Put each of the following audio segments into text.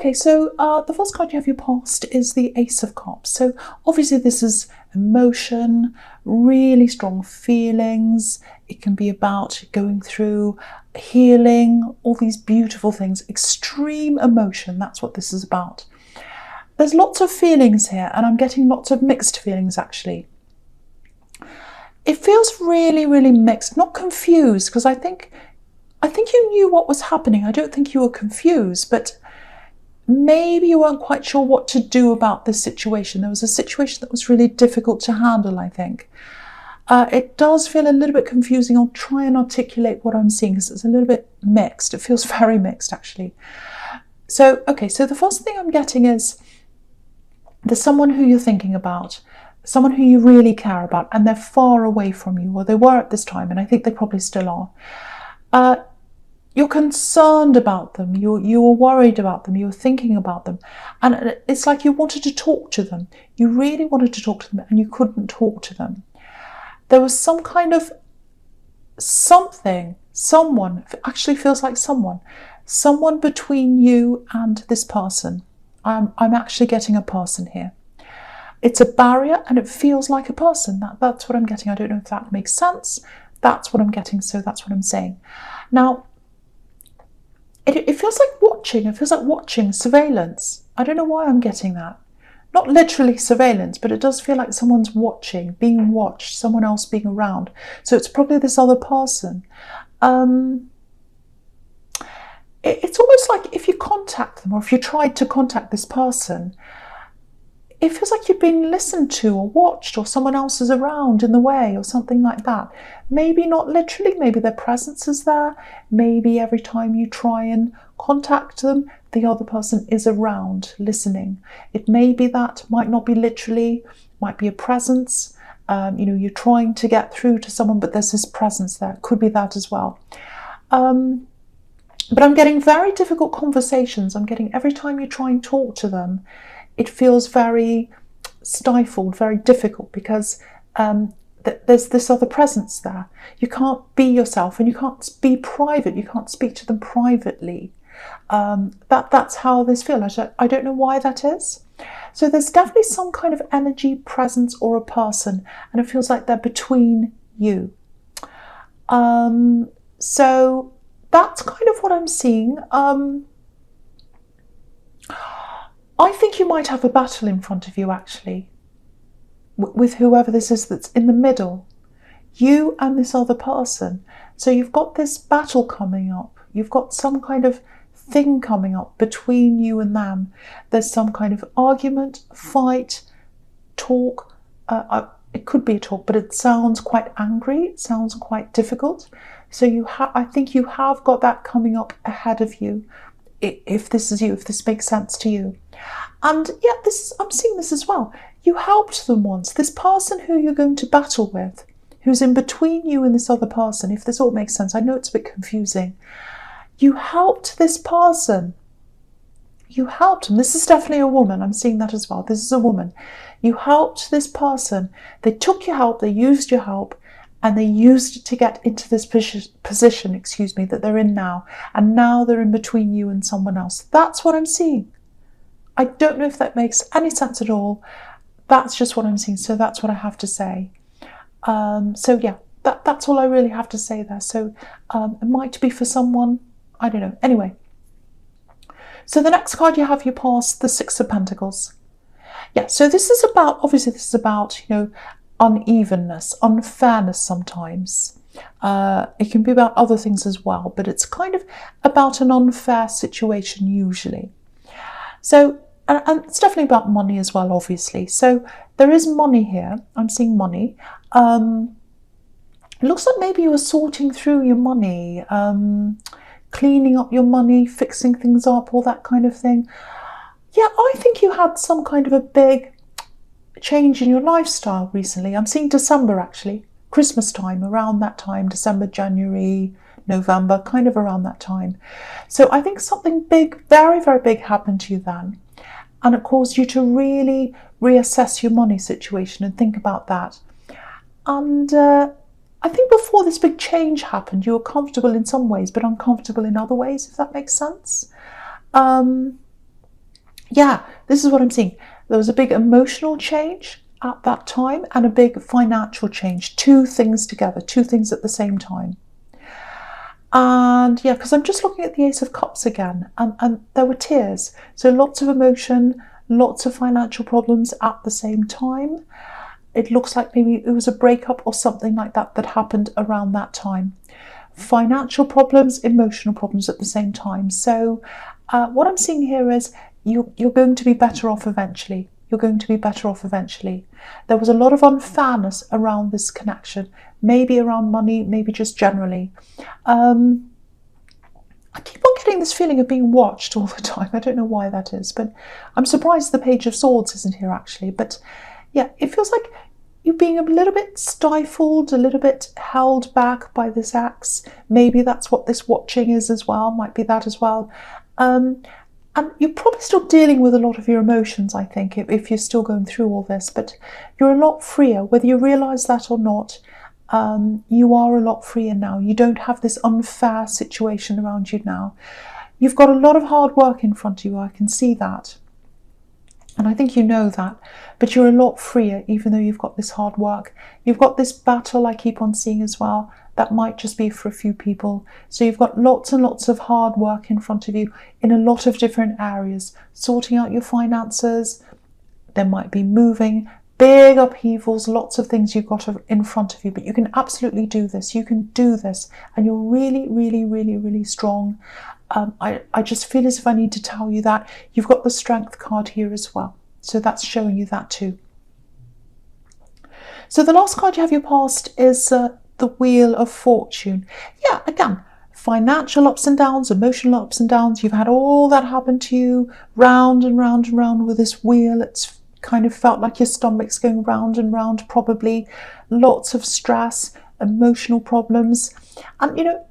Okay, so the first card you have your past is the Ace of Cups. So obviously this is emotion, really strong feelings. It can be about going through healing, all these beautiful things, extreme emotion. That's what this is about. There's lots of feelings here, and I'm getting lots of mixed feelings actually. It feels really, really mixed, not confused, because I think you knew what was happening. I don't think you were confused, but maybe you weren't quite sure what to do about this situation. There was a situation that was really difficult to handle, I think. It does feel a little bit confusing. I'll try and articulate what I'm seeing because it's a little bit mixed. It feels very mixed, actually. So, okay, so the first thing I'm getting is there's someone who you're thinking about, someone who you really care about, and they're far away from you, or they were at this time, and I think they probably still are. You're concerned about them, you were worried about them, you were thinking about them, and it's like you wanted to talk to them. You really wanted to talk to them, and you couldn't talk to them. There was some kind of something, someone, it actually feels like someone between you and this person. I'm actually getting a person here. It's a barrier, and it feels like a person. That's what I'm getting. I don't know if that makes sense. That's what I'm getting, so that's what I'm saying. Now, it feels like watching. It feels like watching, surveillance. I don't know why I'm getting that. Not literally surveillance, but it does feel like someone's watching, being watched, someone else being around. So it's probably this other person. It's almost like if you contact them, or if you tried to contact this person, it feels like you've been listened to or watched, or someone else is around in the way, or something like that. Maybe not literally, maybe their presence is there. Maybe every time you try and contact them, the other person is around listening. It may be that, might not be literally, might be a presence. You're trying to get through to someone, but there's this presence there. It could be that as well. But I'm getting very difficult conversations. I'm getting every time you try and talk to them, it feels very stifled, very difficult, because there's this other presence there. You can't be yourself, and you can't be private. You can't speak to them privately. That's how this feels. I don't know why that is. So there's definitely some kind of energy, presence, or a person, and it feels like they're between you. So that's kind of what I'm seeing. I think you might have a battle in front of you, actually, with whoever this is that's in the middle, you and this other person. So you've got this battle coming up. You've got some kind of thing coming up between you and them. There's some kind of argument, fight, talk. It could be a talk, but it sounds quite angry. It sounds quite difficult. So I think you have got that coming up ahead of you. If this is you, if this makes sense to you. And yeah, I'm seeing this as well. You helped them once. This person who you're going to battle with, who's in between you and this other person, if this all makes sense. I know it's a bit confusing. You helped this person. You helped them. This is definitely a woman. I'm seeing that as well. This is a woman. You helped this person. They took your help. They used your help. And they used it to get into this position, that they're in now. And now they're in between you and someone else. That's what I'm seeing. I don't know if that makes any sense at all. That's just what I'm seeing. So that's what I have to say. So yeah, that's all I really have to say there. So it might be for someone, I don't know. Anyway. So the next card you have, you pass the Six of Pentacles. Yeah, so this is about, unevenness, unfairness sometimes. It can be about other things as well, but it's kind of about an unfair situation usually. So, and it's definitely about money as well, obviously. So there is money here. I'm seeing money. It looks like maybe you were sorting through your money, cleaning up your money, fixing things up, all that kind of thing. Yeah, I think you had some kind of a big change in your lifestyle recently. I'm seeing December, actually, Christmas time, around that time, December, January, November, kind of around that time. So I think something big, very, very big happened to you then. And it caused you to really reassess your money situation and think about that. And I think before this big change happened, you were comfortable in some ways, but uncomfortable in other ways, if that makes sense. yeah, this is what I'm seeing. There was a big emotional change at that time and a big financial change. Two things together, two things at the same time. And yeah, because I'm just looking at the Ace of Cups again, and there were tears. So lots of emotion, lots of financial problems at the same time. It looks like maybe it was a breakup or something like that that happened around that time. Financial problems, emotional problems at the same time. So what I'm seeing here is you're going to be better off eventually. You're going to be better off eventually. There was a lot of unfairness around this connection, maybe around money, maybe just generally. I keep on getting this feeling of being watched all the time. I don't know why that is, but I'm surprised the Page of Swords isn't here actually. But yeah, it feels like you're being a little bit stifled, a little bit held back by this axe. Maybe that's what this watching is as well, might be that as well. And you're probably still dealing with a lot of your emotions, I think, if you're still going through all this, but you're a lot freer, whether you realise that or not. You are a lot freer now. You don't have this unfair situation around you now. You've got a lot of hard work in front of you, I can see that. And I think you know that, but you're a lot freer even though you've got this hard work. You've got this battle I keep on seeing as well. That might just be for a few people. So you've got lots and lots of hard work in front of you in a lot of different areas. Sorting out your finances, there might be moving, big upheavals, lots of things you've got in front of you, but you can absolutely do this. You can do this, and you're really, really, really, really strong. I just feel as if I need to tell you that. You've got the Strength card here as well. So that's showing you that too. So the last card you have your past is the Wheel of Fortune. Yeah, again, financial ups and downs, emotional ups and downs. You've had all that happen to you, round and round and round with this wheel. It's kind of felt like your stomach's going round and round, probably. Lots of stress, emotional problems. And, you know,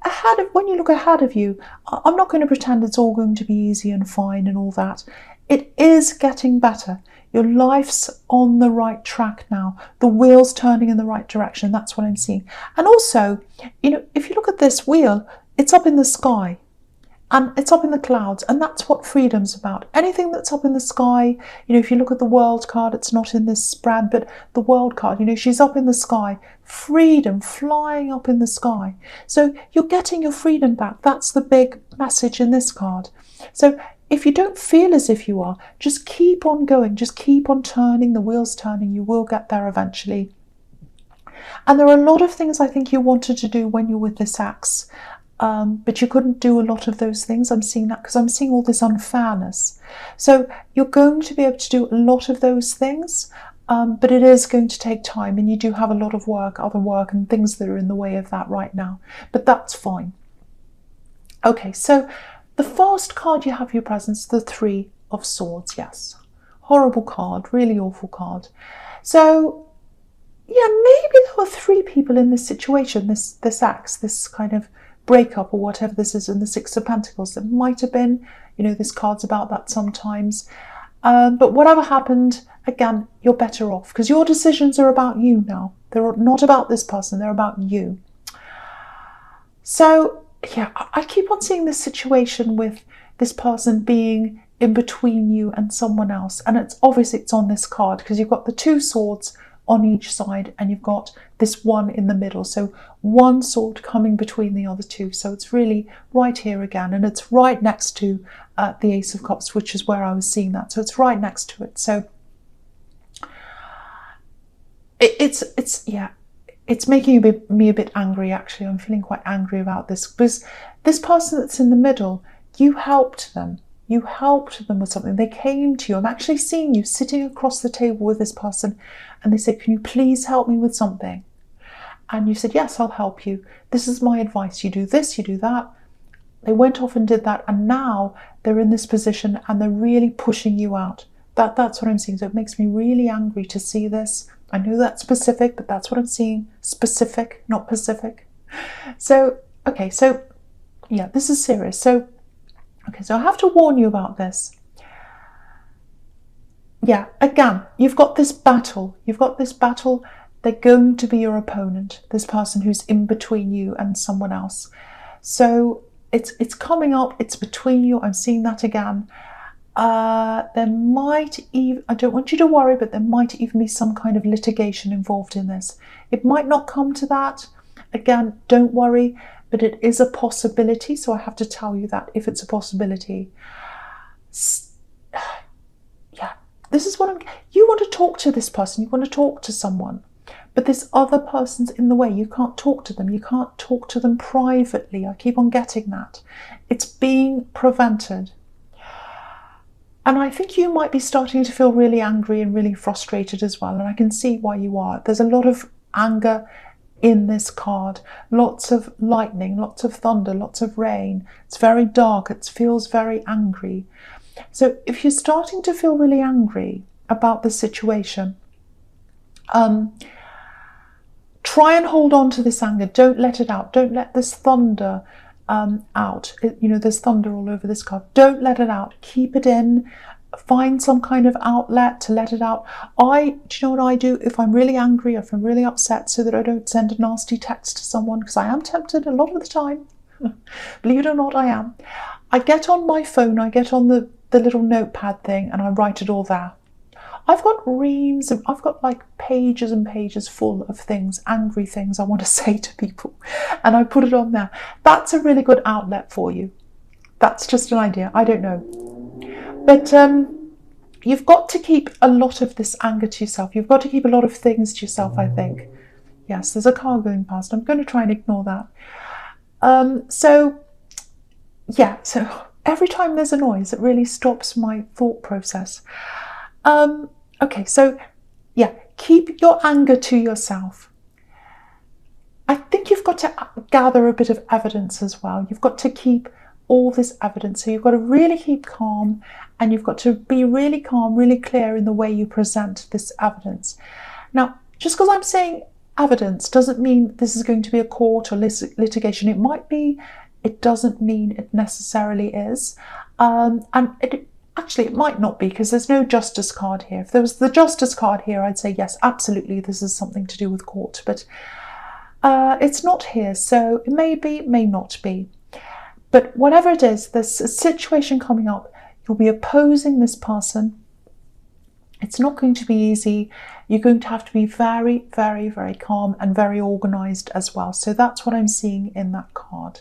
when you look ahead of you, I'm not going to pretend it's all going to be easy and fine and all that. It is getting better. Your life's on the right track now. The wheel's turning in the right direction. That's what I'm seeing. And also, you know, if you look at this wheel, it's up in the sky. And it's up in the clouds, and that's what freedom's about. Anything that's up in the sky, you know, if you look at the World card, it's not in this spread, but the World card, you know, she's up in the sky. Freedom, flying up in the sky. So you're getting your freedom back. That's the big message in this card. So if you don't feel as if you are, just keep on going. Just keep on turning. The wheel's turning. You will get there eventually. And there are a lot of things I think you wanted to do when you're with this axe. But you couldn't do a lot of those things. I'm seeing that because I'm seeing all this unfairness. So you're going to be able to do a lot of those things, but it is going to take time, and you do have a lot of work, other work and things that are in the way of that right now. But that's fine. Okay, so the first card you have for your presence, the Three of Swords. Yes, horrible card, really awful card. So yeah, maybe there were three people in this situation, this axe, this kind of breakup or whatever this is, in the Six of Pentacles. That might have been, you know, this card's about that sometimes. But whatever happened, again, you're better off because your decisions are about you now. They're not about this person, they're about you. So yeah, I keep on seeing this situation with this person being in between you and someone else. And it's obviously it's on this card because you've got the two swords on each side and you've got this one in the middle. So one sword coming between the other two. So it's really right here again, and it's right next to the Ace of Cups, which is where I was seeing that. So it's right next to it. So it's making me a bit angry actually. I'm feeling quite angry about this because this person that's in the middle, you helped them. You helped them with something. They came to you. I'm actually seeing you sitting across the table with this person and they said, can you please help me with something? And you said, yes, I'll help you. This is my advice. You do this, you do that. They went off and did that, and now they're in this position and they're really pushing you out. That's what I'm seeing. So it makes me really angry to see this. I know that's specific, but that's what I'm seeing. Specific, not Pacific. So, okay, so yeah, this is serious. So I have to warn you about this. Yeah, again, you've got this battle. You've got this battle. They're going to be your opponent, this person who's in between you and someone else. So it's coming up. It's between you. I'm seeing that again. There might even, I don't want you to worry, but there might even be some kind of litigation involved in this. It might not come to that. Again, don't worry, but it is a possibility. So I have to tell you that if it's a possibility. Yeah, this is what you want to talk to this person. You want to talk to someone. But this other person's in the way. You can't talk to them. You can't talk to them privately. I keep on getting that. It's being prevented. And I think you might be starting to feel really angry and really frustrated as well. And I can see why you are. There's a lot of anger in this card. Lots of lightning, lots of thunder, lots of rain. It's very dark. It feels very angry. So if you're starting to feel really angry about the situation, try and hold on to this anger. Don't let it out. Don't let this thunder out. There's thunder all over this card. Don't let it out. Keep it in. Find some kind of outlet to let it out. Do you know what I do if I'm really angry, if I'm really upset, so that I don't send a nasty text to someone, because I am tempted a lot of the time. Believe it or not, I am. I get on my phone, I get on the little notepad thing, and I write it all there. I've got reams, I've got like pages and pages full of things, angry things I want to say to people, and I put it on there. That's a really good outlet for you. That's just an idea, I don't know. But you've got to keep a lot of this anger to yourself. You've got to keep a lot of things to yourself, I think. Yes, there's a car going past. I'm going to try and ignore that. So every time there's a noise, it really stops my thought process. Okay, so yeah, keep your anger to yourself. I think you've got to gather a bit of evidence as well. You've got to keep all this evidence. So you've got to really keep calm, and you've got to be really calm, really clear in the way you present this evidence. Now, just because I'm saying evidence doesn't mean this is going to be a court or litigation. It might be, it doesn't mean it necessarily is. Actually, it might not be, because there's no justice card here. If there was the justice card here, I'd say, yes, absolutely, this is something to do with court. But it's not here, so it may be, it may not be. But whatever it is, there's a situation coming up. You'll be opposing this person. It's not going to be easy. You're going to have to be very, very, very calm and very organised as well. So that's what I'm seeing in that card.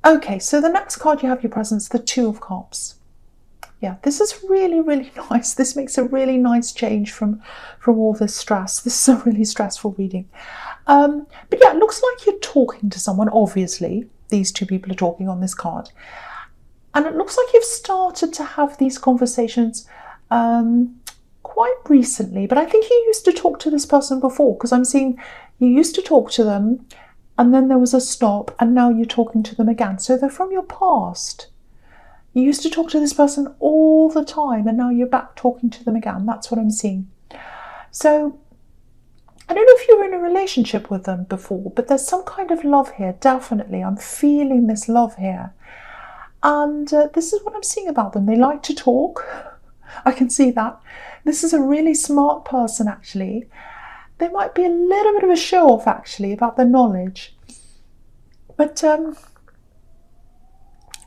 Okay, so the next card you have your presence, the Two of Cups. Yeah, this is really, really nice. This makes a really nice change from all this stress. This is a really stressful reading. But yeah, it looks like you're talking to someone, obviously. These two people are talking on this card. And it looks like you've started to have these conversations quite recently. But I think you used to talk to this person before, because I'm seeing you used to talk to them, and then there was a stop, and now you're talking to them again. So they're from your past. You used to talk to this person all the time, and now you're back talking to them again. That's what I'm seeing. So I don't know if you were in a relationship with them before, but there's some kind of love here, definitely. I'm feeling this love here. And this is what I'm seeing about them. They like to talk. I can see that. This is a really smart person, actually. They might be a little bit of a show-off, actually, about their knowledge. But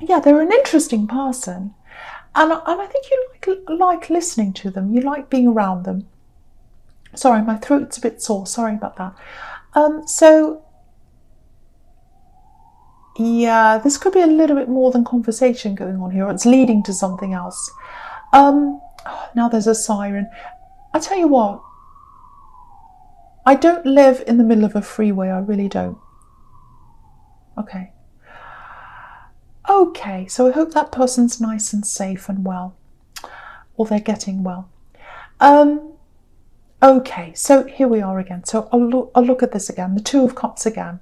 yeah, they're an interesting person. And I think you like listening to them. You like being around them. Sorry, my throat's a bit sore. Sorry about that. So, yeah, this could be a little bit more than conversation going on here. It's leading to something else. Now there's a siren. I tell you what, I don't live in the middle of a freeway. I really don't. Okay. Okay, so I hope that person's nice and safe and well, or they're getting well. Okay, so here we are again. So I'll look at this again, the Two of Cups again.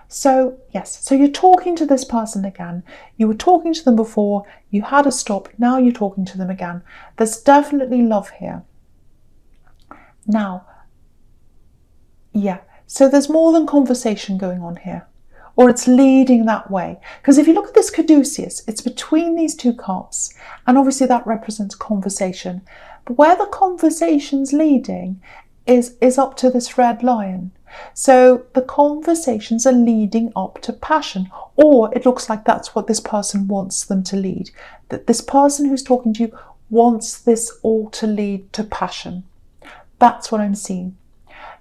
So yes, so you're talking to this person again. You were talking to them before, you had a stop, now you're talking to them again. There's definitely love here. Now, yeah, so there's more than conversation going on here. Or it's leading that way. Because if you look at this caduceus, it's between these two cups, and obviously that represents conversation. But where the conversation's leading is up to this red lion. So the conversations are leading up to passion, or it looks like that's what this person wants them to lead. That this person who's talking to you wants this all to lead to passion. That's what I'm seeing.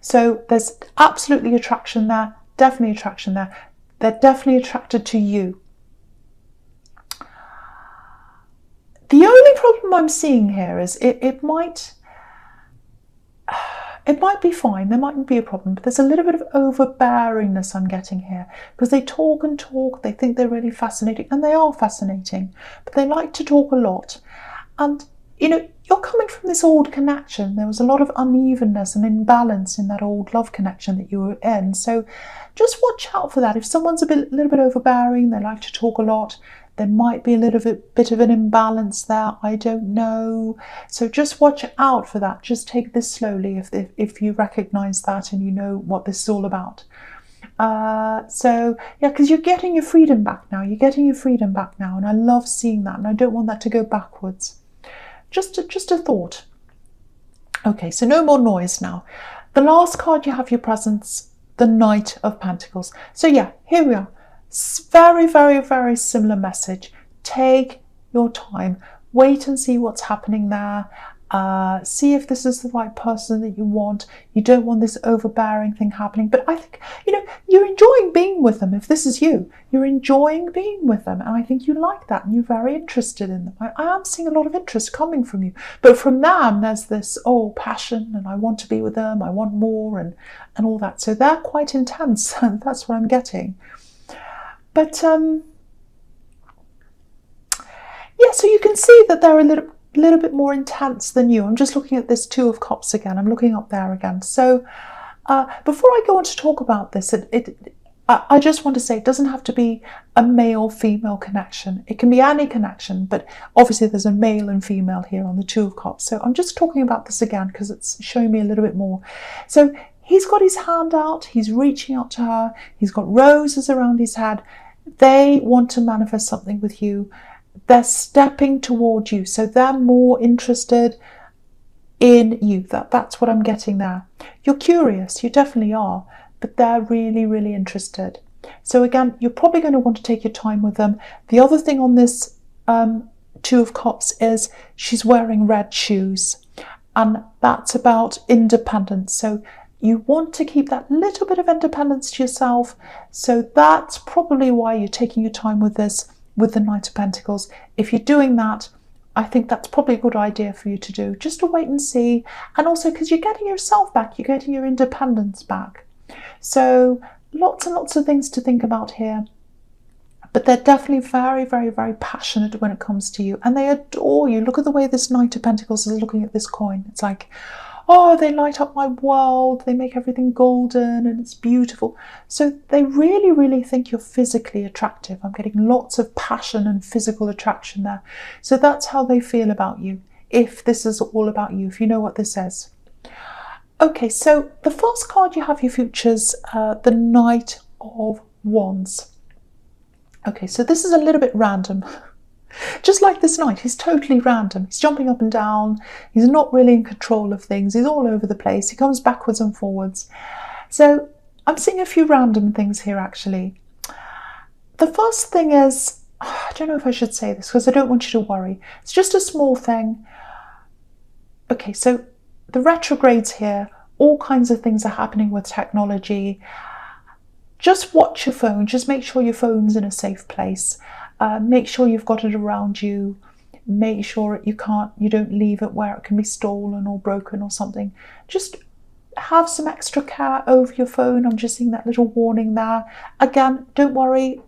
So there's absolutely attraction there, definitely attraction there. They're definitely attracted to you. The only problem I'm seeing here is it might be fine, there mightn't be a problem, but there's a little bit of overbearingness I'm getting here, because they talk and talk, they think they're really fascinating, and they are fascinating, but they like to talk a lot. And you know, you're coming from this old connection. There was a lot of unevenness and imbalance in that old love connection that you were in. So just watch out for that. If someone's a little bit overbearing, they like to talk a lot, there might be a little bit of an imbalance there. I don't know. So just watch out for that. Just take this slowly if you recognize that and you know what this is all about. So yeah, because you're getting your freedom back now. You're getting your freedom back now, and I love seeing that, and I don't want that to go backwards. Just a thought. Okay, so no more noise now. The last card you have your presence, the Knight of Pentacles. So yeah, here we are. Very, very, very similar message. Take your time. Wait and see what's happening there. See if this is the right person that you want. You don't want this overbearing thing happening. But I think, you know, you're enjoying being with them. If this is you, you're enjoying being with them. And I think you like that and you're very interested in them. I am seeing a lot of interest coming from you. But from them, there's this, passion, and I want to be with them. I want more and all that. So they're quite intense. And that's what I'm getting. But, yeah, so you can see that they're a little bit more intense than you. I'm just looking at this Two of Cups again. I'm looking up there again. So before I go on to talk about this, I just want to say it doesn't have to be a male-female connection. It can be any connection, but obviously there's a male and female here on the Two of Cups. So I'm just talking about this again because it's showing me a little bit more. So he's got his hand out. He's reaching out to her. He's got roses around his head. They want to manifest something with you. They're stepping toward you, so they're more interested in you. That's what I'm getting there. You're curious, you definitely are, but they're really, really interested. So again, you're probably going to want to take your time with them. The other thing on this Two of Cups is she's wearing red shoes, and that's about independence. So you want to keep that little bit of independence to yourself. So that's probably why you're taking your time with this, with the Knight of Pentacles. If you're doing that, I think that's probably a good idea for you to do, just to wait and see. And also because you're getting yourself back, you're getting your independence back. So lots and lots of things to think about here. But they're definitely very, very, very passionate when it comes to you. And they adore you. Look at the way this Knight of Pentacles is looking at this coin. It's like, oh, they light up my world. They make everything golden and it's beautiful. So they really, really think you're physically attractive. I'm getting lots of passion and physical attraction there. So that's how they feel about you, if this is all about you, if you know what this says. Okay, so the first card you have your futures, the Knight of Wands. Okay, so this is a little bit random. Just like this Knight, he's totally random. He's jumping up and down. He's not really in control of things. He's all over the place. He comes backwards and forwards. So I'm seeing a few random things here, actually. The first thing is, I don't know if I should say this because I don't want you to worry. It's just a small thing. Okay, so the retrogrades here, all kinds of things are happening with technology. Just watch your phone. Just make sure your phone's in a safe place. Make sure you've got it around you. Make sure you don't leave it where it can be stolen or broken or something. Just have some extra care over your phone. I'm just seeing that little warning there. Again, don't worry.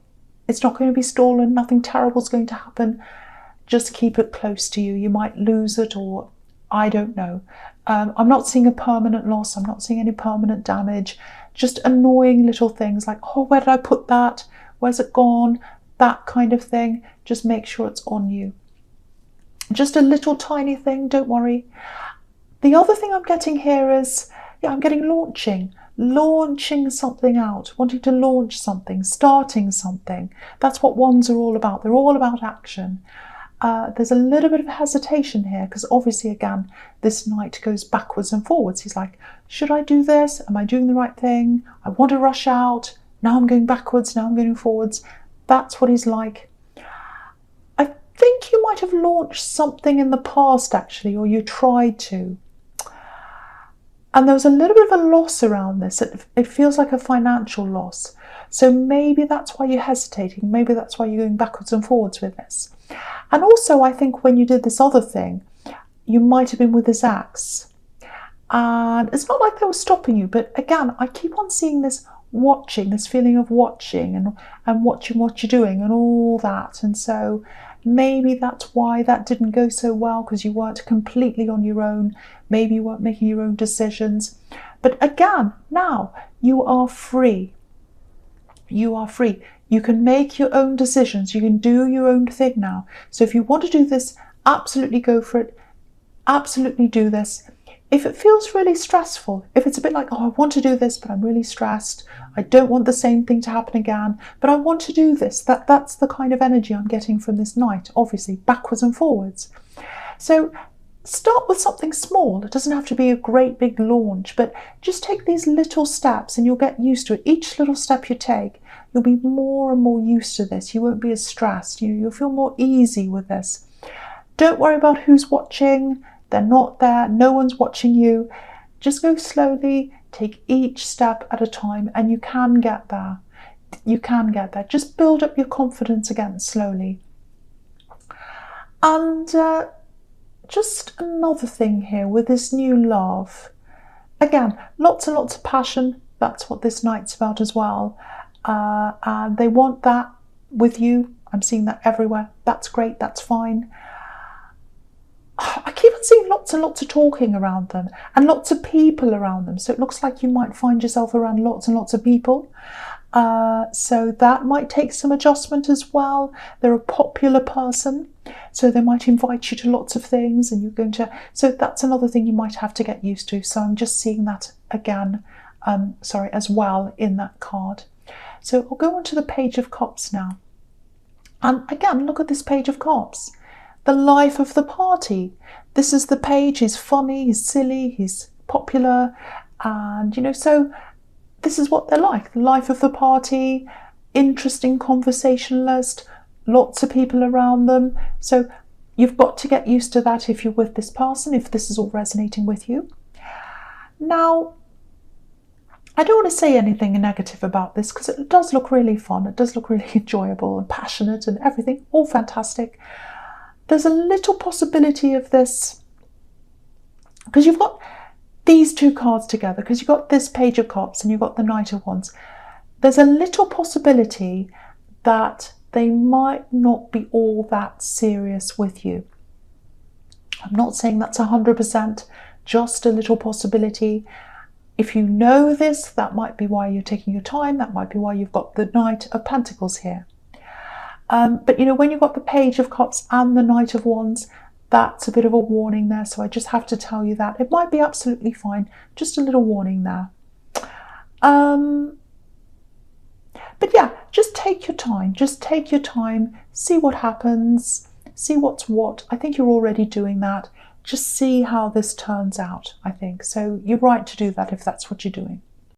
It's not going to be stolen. Nothing terrible is going to happen. Just keep it close to you. You might lose it, or I don't know. I'm not seeing a permanent loss. I'm not seeing any permanent damage. Just annoying little things like, oh, where did I put that? Where's it gone? That kind of thing. Just make sure it's on you. Just a little tiny thing, don't worry. The other thing I'm getting here is, yeah, I'm getting launching something out, wanting to launch something, starting something. That's what wands are all about. They're all about action. there's a little bit of hesitation here, because obviously, again, this knight goes backwards and forwards. He's like, should I do this? Am I doing the right thing? I want to rush out. Now I'm going backwards. Now I'm going forwards. That's what he's like. I think you might have launched something in the past, actually, or you tried to. And there was a little bit of a loss around this. It feels like a financial loss. So maybe that's why you're hesitating. Maybe that's why you're going backwards and forwards with this. And also, I think when you did this other thing, you might have been with this ex. And it's not like they were stopping you, but again, I keep on seeing this watching, this feeling of watching and watching what you're doing and all that. And so maybe that's why that didn't go so well, because you weren't completely on your own. Maybe you weren't making your own decisions. But again, now you are free. You are free. You can make your own decisions. You can do your own thing now. So if you want to do this, absolutely go for it. Absolutely do this. If it feels really stressful, if it's a bit like, oh, I want to do this, but I'm really stressed. I don't want the same thing to happen again, but I want to do this. That's the kind of energy I'm getting from this night, obviously, backwards and forwards. So start with something small. It doesn't have to be a great big launch, but just take these little steps and you'll get used to it. Each little step you take, you'll be more and more used to this. You won't be as stressed. You'll feel more easy with this. Don't worry about who's watching. They're not there. No one's watching you. Just go slowly. Take each step at a time, and you can get there. You can get there. Just build up your confidence again slowly. And just another thing here with this new love. Again, lots and lots of passion. That's what this night's about as well. And they want that with you. I'm seeing that everywhere. That's great. That's fine. I keep on seeing lots and lots of talking around them and lots of people around them. So it looks like you might find yourself around lots and lots of people. So that might take some adjustment as well. They're a popular person, so they might invite you to lots of things and you're going to... So that's another thing you might have to get used to. So I'm just seeing that again, as well in that card. So I'll go on to the Page of Cups now. And again, look at this Page of Cups. The life of the party. This is the page. He's funny, he's silly, he's popular, and so this is what they're like. The life of the party, interesting conversationalist, lots of people around them. So you've got to get used to that if you're with this person, if this is all resonating with you. Now, I don't want to say anything negative about this because it does look really fun. It does look really enjoyable and passionate and everything, all fantastic. There's a little possibility of this, because you've got these two cards together, because you've got this Page of Cups and you've got the Knight of Wands. There's a little possibility that they might not be all that serious with you. I'm not saying that's 100%, just a little possibility. If you know this, that might be why you're taking your time. That might be why you've got the Knight of Pentacles here. But when you've got the Page of Cups and the Knight of Wands, that's a bit of a warning there. So I just have to tell you that. It might be absolutely fine. Just a little warning there. But yeah, just take your time. Just take your time. See what happens. See what's what. I think you're already doing that. Just see how this turns out, I think. So you're right to do that if that's what you're doing.